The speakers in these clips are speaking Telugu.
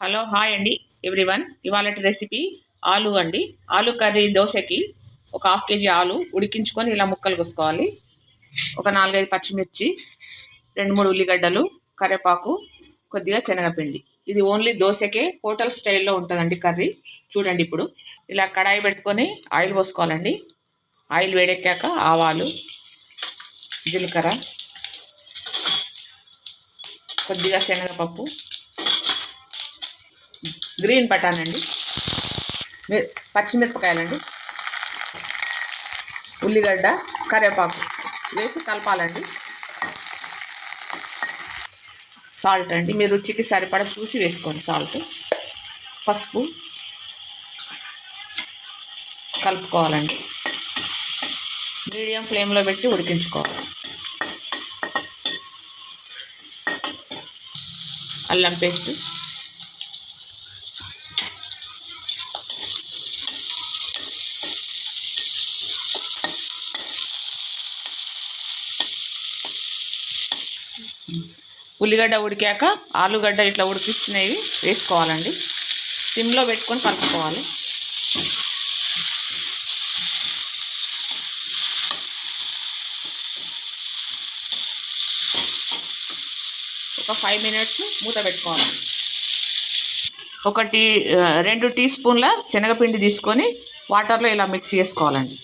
హలో హాయ్ అండి ఎవ్రీవన్. ఇవాళటి రెసిపీ ఆలు అండి. ఆలు కర్రీ దోశకి ఒక హాఫ్ కేజీ ఆలు ఉడికించుకొని ఇలా ముక్కలు కోసుకోవాలి. ఒక 4-5 పచ్చిమిర్చి, 2-3 ఉల్లిగడ్డలు, కరివేపాకు, కొద్దిగా శనగపిండి. ఇది ఓన్లీ దోశకే, హోటల్ స్టైల్లో ఉంటుందండి కర్రీ. చూడండి, ఇప్పుడు ఇలా కడాయి పెట్టుకొని ఆయిల్ పోసుకోవాలండి. ఆయిల్ వేడెక్కాక ఆవాలు, జీలకర్ర, కొద్దిగా శనగపప్పు, గ్రీన్ బటాన్ అండి, పచ్చిమిరపకాయలండి, ఉల్లిగడ్డ, కరివేపాకు వేసి కలపాలండి. సాల్ట్ అండి, మీ రుచికి సరిపడా చూసి వేసుకోండి సాల్ట్. పసుపు కలుపుకోవాలండి. మీడియం ఫ్లేమ్లో పెట్టి ఉడికించుకోవాలి. అల్లం పేస్ట్, ఉల్లిగడ్డ ఉడికాక ఆలుగడ్డ ఇట్లా ఉడికిచ్చినవి వేసుకోవాలండి. సిమ్లో పెట్టుకొని కలుపుకోవాలి. ఒక 5 మినిట్స్ మూత పెట్టుకోవాలి. 2 టీ స్పూన్ల శనగపిండి తీసుకొని వాటర్లో ఇలా మిక్స్ చేసుకోవాలండి.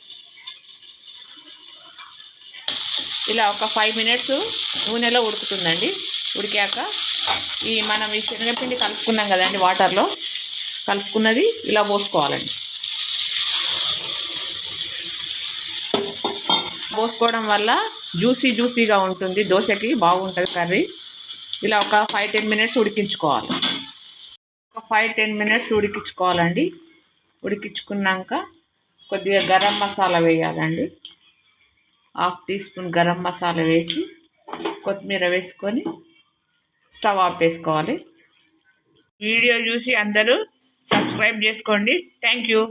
ఇలా ఒక 5 మినిట్స్ నూనెలో ఉడుకుతుందండి. ఉడికాక మనం ఈ శనగపిండి కలుపుకున్నాం కదండి, వాటర్లో కలుపుకున్నది ఇలా పోసుకోవాలండి. పోసుకోవడం వల్ల జ్యూసీగా ఉంటుంది, దోశకి బాగుంటుంది కర్రీ. ఇలా ఒక 5-10 మినిట్స్ ఉడికించుకోవాలి. ఒక 5-10 మినిట్స్ ఉడికించుకోవాలండి. ఉడికించుకున్నాక కొద్దిగా గరం మసాలా వేయాలండి. 1/2 టీ స్పూన్ గరం మసాలా వేసి కొత్తిమీర వేసుకొని స్టవ్ ఆఫ్ చేసుకోవాలి. వీడియో చూసి అందరూ సబ్స్క్రైబ్ చేసుకోండి. Thank you.